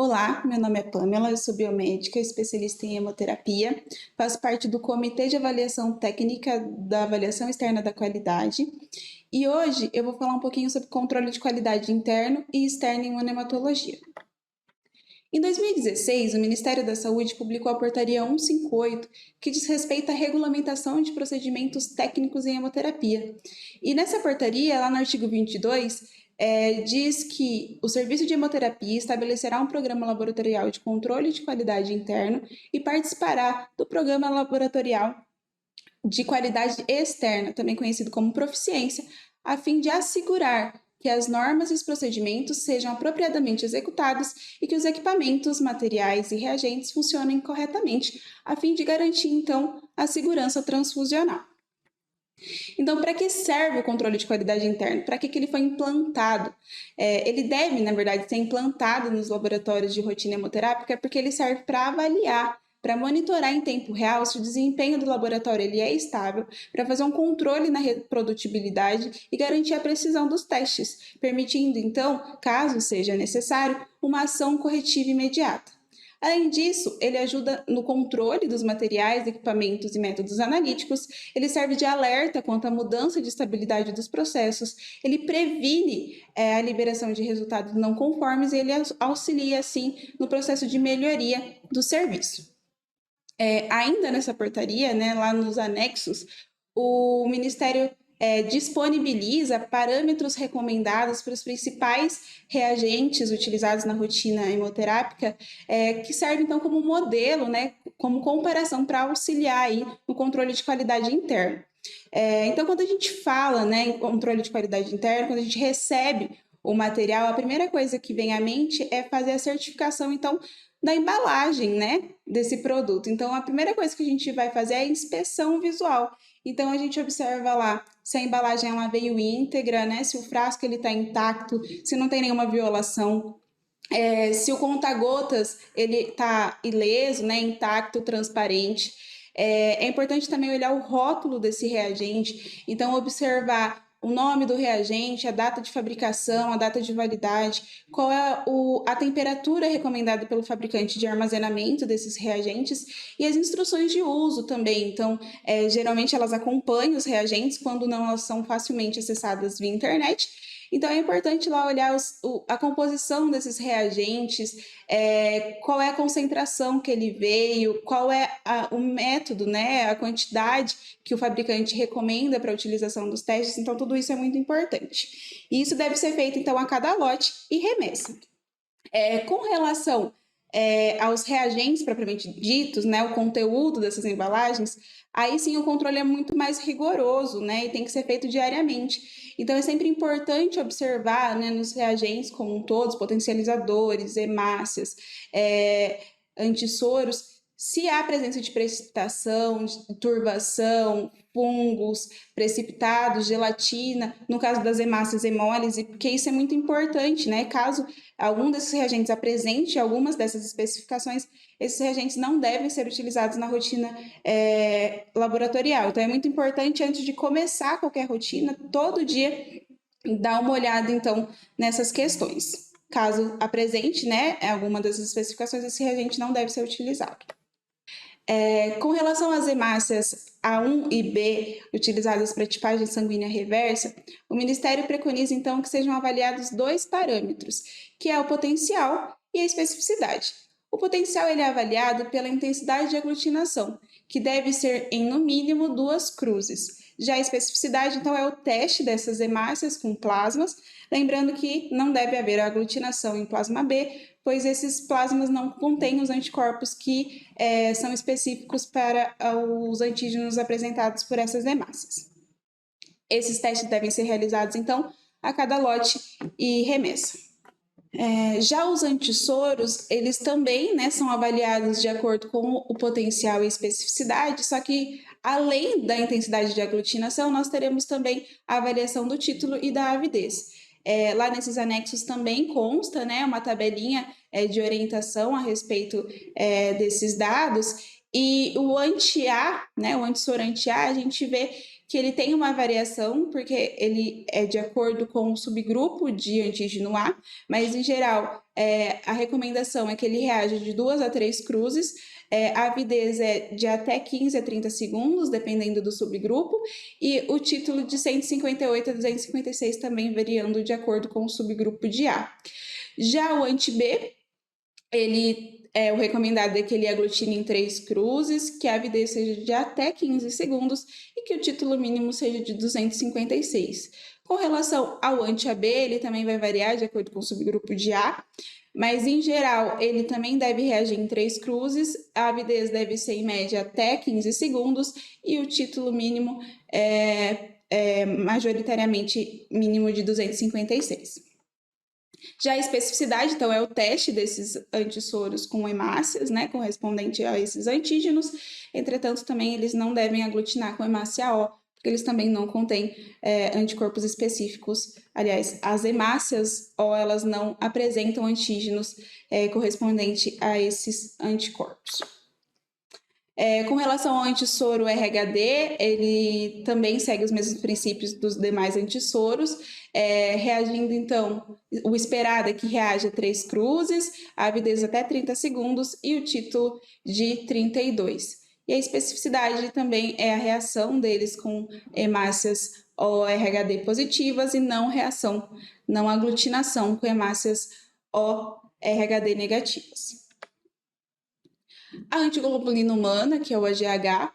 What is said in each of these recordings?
Olá, meu nome é Pamela, eu sou biomédica, especialista em hemoterapia, faço parte do Comitê de Avaliação Técnica da Avaliação Externa da Qualidade e hoje eu vou falar um pouquinho sobre controle de qualidade interno e externo em imunematologia. Em 2016, o Ministério da Saúde publicou a Portaria 158, que diz respeito à regulamentação de procedimentos técnicos em hemoterapia. E nessa portaria, lá no artigo 22, diz que o serviço de hemoterapia estabelecerá um programa laboratorial de controle de qualidade interno e participará do programa laboratorial de qualidade externa, também conhecido como proficiência, a fim de assegurar que as normas e os procedimentos sejam apropriadamente executados e que os equipamentos, materiais e reagentes funcionem corretamente, a fim de garantir, então, a segurança transfusional. Então, para que serve o controle de qualidade interna? Para que ele foi implantado? Ele deve, na verdade, ser implantado nos laboratórios de rotina hemoterápica porque ele serve para avaliar, para monitorar em tempo real se o desempenho do laboratório ele é estável, para fazer um controle na reprodutibilidade e garantir a precisão dos testes, permitindo, então, caso seja necessário, uma ação corretiva imediata. Além disso, ele ajuda no controle dos materiais, equipamentos e métodos analíticos, ele serve de alerta quanto à mudança de estabilidade dos processos, ele previne a liberação de resultados não conformes e ele auxilia, assim, no processo de melhoria do serviço. Ainda nessa portaria, né, lá nos anexos, o Ministério disponibiliza parâmetros recomendados para os principais reagentes utilizados na rotina hemoterápica, que servem então como modelo, né, como comparação para auxiliar aí no controle de qualidade interna. Então, quando a gente fala, né, em controle de qualidade interna, quando a gente recebe o material, a primeira coisa que vem à mente é fazer a certificação, então, da embalagem, né, desse produto. Então, a primeira coisa que a gente vai fazer é a inspeção visual. Então, a gente observa lá se a embalagem ela veio íntegra, né, se o frasco está intacto, se não tem nenhuma violação, se o conta-gotas está ileso, né, intacto, transparente. É importante também olhar o rótulo desse reagente, então observar o nome do reagente, a data de fabricação, a data de validade, qual é a temperatura recomendada pelo fabricante de armazenamento desses reagentes e as instruções de uso também. Então, geralmente elas acompanham os reagentes, quando não elas são facilmente acessadas via internet. Então, é importante lá olhar a composição desses reagentes, qual é a concentração que ele veio, qual é o método, né, a quantidade que o fabricante recomenda para a utilização dos testes. Então, tudo isso é muito importante. E isso deve ser feito, então, a cada lote e remessa. Com relação aos reagentes propriamente ditos, né, o conteúdo dessas embalagens, aí sim o controle é muito mais rigoroso, né, e tem que ser feito diariamente. Então é sempre importante observar, né, nos reagentes como um todo, os potencializadores, hemácias, antissoros, se há presença de precipitação, de turbação, fungos, precipitados, gelatina, no caso das hemácias hemólise, porque isso é muito importante, né? Caso algum desses reagentes apresente algumas dessas especificações, esses reagentes não devem ser utilizados na rotina laboratorial. Então, é muito importante, antes de começar qualquer rotina, todo dia, dar uma olhada, então, nessas questões. Caso apresente, né, alguma dessas especificações, esse reagente não deve ser utilizado. Com relação às hemácias A1 e B utilizadas para tipagem sanguínea reversa, o Ministério preconiza então que sejam avaliados dois parâmetros, que é o potencial e a especificidade. O potencial ele é avaliado pela intensidade de aglutinação, que deve ser em no mínimo 2 cruzes. Já a especificidade, então, é o teste dessas hemácias com plasmas, lembrando que não deve haver aglutinação em plasma B, pois esses plasmas não contêm os anticorpos que são específicos para os antígenos apresentados por essas hemácias. Esses testes devem ser realizados, então, a cada lote e remessa. Já os antissoros, eles também, né, são avaliados de acordo com o potencial e especificidade, só que além da intensidade de aglutinação, nós teremos também a avaliação do título e da avidez. Lá nesses anexos também consta, né, uma tabelinha de orientação a respeito desses dados, e o anti-A, né, o antissoro anti-A, a gente vê que ele tem uma variação, porque ele é de acordo com o subgrupo de antígeno A, mas em geral a recomendação é que ele reaja de 2 a 3 cruzes, a avidez é de até 15 a 30 segundos, dependendo do subgrupo, e o título de 158 a 256 também variando de acordo com o subgrupo de A. Já o anti-B, o recomendado é que ele aglutine em 3 cruzes, que a avidez seja de até 15 segundos e que o título mínimo seja de 256. Com relação ao anti-AB, ele também vai variar de acordo com o subgrupo de A, mas em geral ele também deve reagir em 3 cruzes, a avidez deve ser em média até 15 segundos e o título mínimo é majoritariamente mínimo de 256. Já a especificidade, então, é o teste desses antissoros com hemácias, né, correspondente a esses antígenos. Entretanto, também eles não devem aglutinar com hemácia O, porque eles também não contêm anticorpos específicos. Aliás, as hemácias O, elas não apresentam antígenos correspondente a esses anticorpos. Com relação ao antissoro RHD, ele também segue os mesmos princípios dos demais antissoros, reagindo, então, o esperado é que reaja a 3 cruzes, a avidez até 30 segundos e o título de 32. E a especificidade também é a reação deles com hemácias ORHD positivas e não aglutinação com hemácias ORHD negativas. A antiglobulina humana, que é o AGH,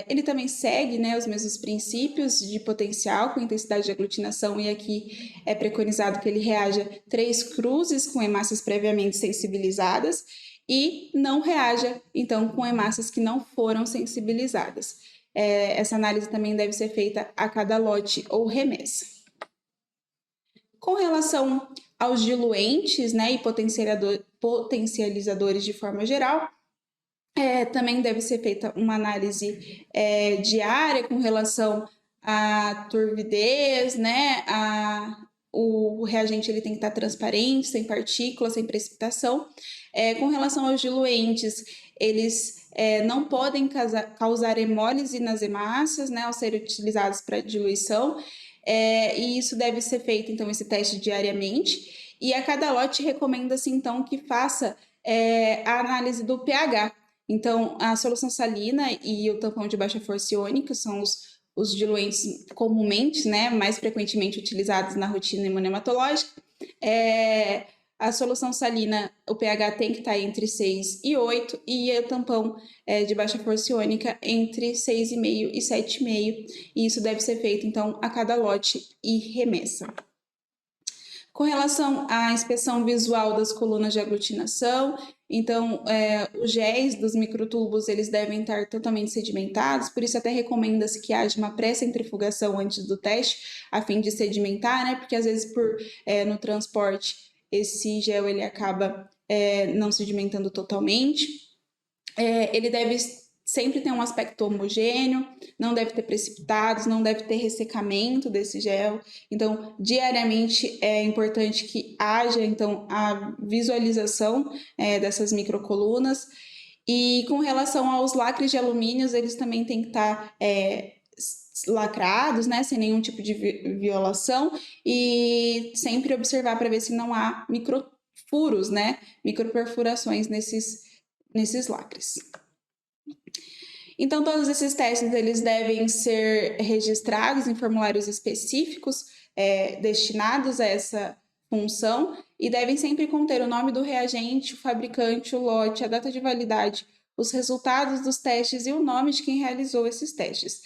ele também segue, né, os mesmos princípios de potencial com intensidade de aglutinação, e aqui é preconizado que ele reaja 3 cruzes com hemácias previamente sensibilizadas e não reaja, então, com hemácias que não foram sensibilizadas. Essa análise também deve ser feita a cada lote ou remessa. Com relação aos diluentes, né, e potencializadores de forma geral, também deve ser feita uma análise diária com relação à turbidez, né? O reagente ele tem que estar transparente, sem partículas, sem precipitação. Com relação aos diluentes, eles não podem causar hemólise nas hemácias, né, ao serem utilizados para diluição, e isso deve ser feito, então, esse teste diariamente. E a cada lote recomenda-se, então, que faça a análise do pH. Então, a solução salina e o tampão de baixa força iônica são os diluentes comumente, né, mais frequentemente utilizados na rotina imunematológica. A solução salina, o pH tem que estar entre 6 e 8, e o tampão de baixa força iônica entre 6,5 e 7,5, e isso deve ser feito, então, a cada lote e remessa. Com relação à inspeção visual das colunas de aglutinação, então, os géis dos microtubos, eles devem estar totalmente sedimentados, por isso até recomenda-se que haja uma pré-centrifugação antes do teste, a fim de sedimentar, né? Porque às vezes no transporte esse gel ele acaba não sedimentando totalmente. Ele deve sempre ter um aspecto homogêneo, não deve ter precipitados, não deve ter ressecamento desse gel. Então, diariamente é importante que haja, então, a visualização dessas microcolunas. E com relação aos lacres de alumínio, eles também têm que estar lacrados, né, sem nenhum tipo de violação, e sempre observar para ver se não há microfuros, né, microperfurações nesses lacres. Então, todos esses testes eles devem ser registrados em formulários específicos destinados a essa função e devem sempre conter o nome do reagente, o fabricante, o lote, a data de validade, os resultados dos testes e o nome de quem realizou esses testes.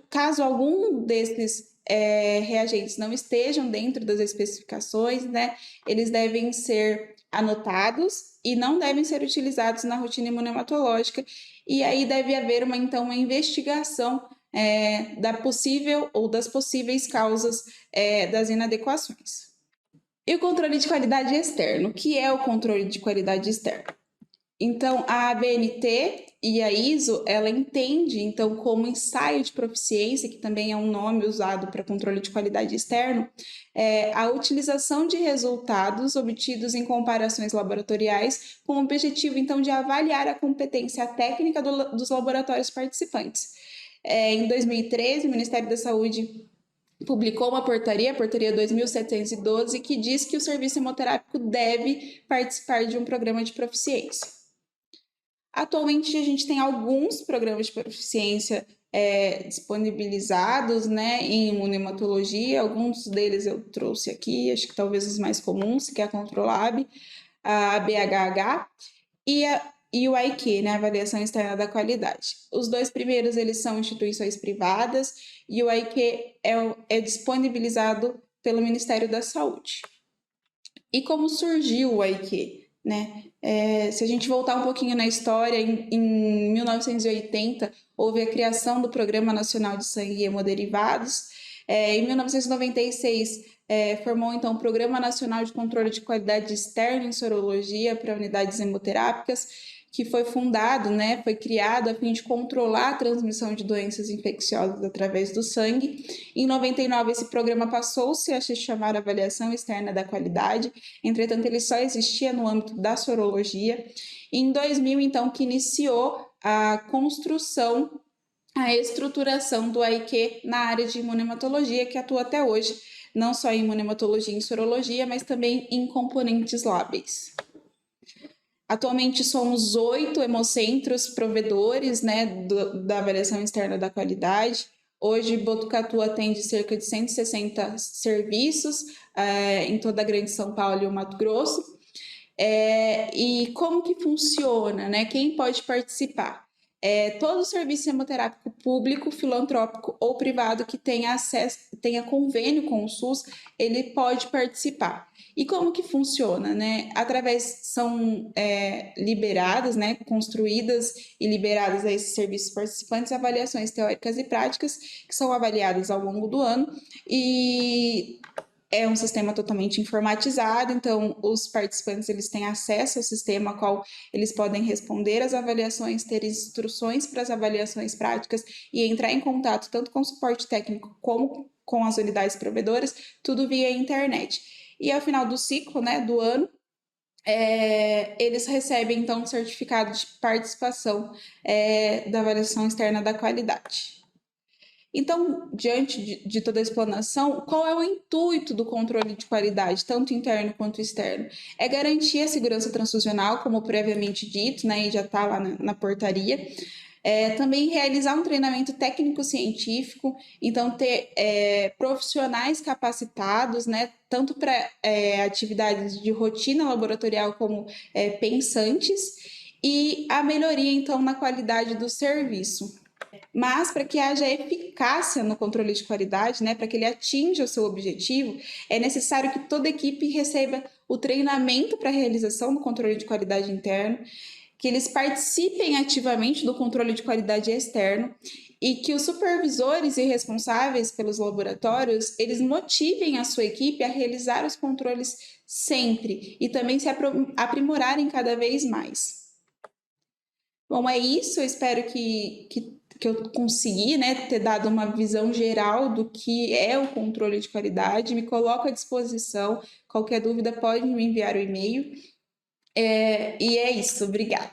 Caso algum desses reagentes não estejam dentro das especificações, né, eles devem ser anotados e não devem ser utilizados na rotina imunematológica, e aí deve haver uma investigação da possível ou das possíveis causas das inadequações. E o controle de qualidade externo? O que é o controle de qualidade externo? Então, a ABNT e a ISO, ela entende, então, como ensaio de proficiência, que também é um nome usado para controle de qualidade externo, a utilização de resultados obtidos em comparações laboratoriais com o objetivo, então, de avaliar a competência técnica dos laboratórios participantes. Em 2013, o Ministério da Saúde publicou uma portaria, a portaria 2712, que diz que o serviço hemoterápico deve participar de um programa de proficiência. Atualmente, a gente tem alguns programas de proficiência disponibilizados, né, em imunohematologia. Alguns deles eu trouxe aqui, acho que talvez os mais comuns, que é a Controlab, a BHH e o AIQ, né, Avaliação Externa da Qualidade. Os dois primeiros, eles são instituições privadas e o AIQ é disponibilizado pelo Ministério da Saúde. E como surgiu o AIQ? Né? Se a gente voltar um pouquinho na história, em 1980, houve a criação do Programa Nacional de Sangue e Hemoderivados. Em 1996, formou então o Programa Nacional de Controle de Qualidade Externa em Sorologia para unidades hemoterápicas, que foi fundado, né, foi criado a fim de controlar a transmissão de doenças infecciosas através do sangue. Em 99, esse programa passou-se a se chamar Avaliação Externa da Qualidade, entretanto, ele só existia no âmbito da sorologia. Em 2000, então, que iniciou a construção, a estruturação do AIQ na área de imunohematologia, que atua até hoje, não só em imunohematologia e em sorologia, mas também em componentes lábeis. Atualmente somos 8 hemocentros provedores, né, da avaliação externa da qualidade. Hoje, Botucatu atende cerca de 160 serviços em toda a Grande São Paulo e o Mato Grosso. E como que funciona, né? Quem pode participar? Todo serviço hemoterápico público, filantrópico ou privado que tenha convênio com o SUS, ele pode participar. E como que funciona, né? São liberadas, né, construídas e liberadas a esses serviços participantes avaliações teóricas e práticas que são avaliadas ao longo do ano e é um sistema totalmente informatizado, então os participantes eles têm acesso ao sistema, ao qual eles podem responder às avaliações, ter instruções para as avaliações práticas e entrar em contato tanto com o suporte técnico como com as unidades provedoras, tudo via internet. E ao final do ciclo, né, do ano, eles recebem então um certificado de participação da avaliação externa da qualidade. Então, diante de toda a explanação, qual é o intuito do controle de qualidade, tanto interno quanto externo? É garantir a segurança transfusional, como previamente dito, né, e já está lá na portaria. Também realizar um treinamento técnico-científico, então ter profissionais capacitados, né, tanto para atividades de rotina laboratorial como pensantes, e a melhoria, então, na qualidade do serviço. Mas para que haja eficácia no controle de qualidade, né, para que ele atinja o seu objetivo, é necessário que toda equipe receba o treinamento para a realização do controle de qualidade interno, que eles participem ativamente do controle de qualidade externo e que os supervisores e responsáveis pelos laboratórios, eles motivem a sua equipe a realizar os controles sempre e também se aprimorarem cada vez mais. Bom, é isso. Eu espero que eu consegui, né, ter dado uma visão geral do que é o controle de qualidade. Me coloco à disposição. Qualquer dúvida pode me enviar o e-mail. E é isso. Obrigada.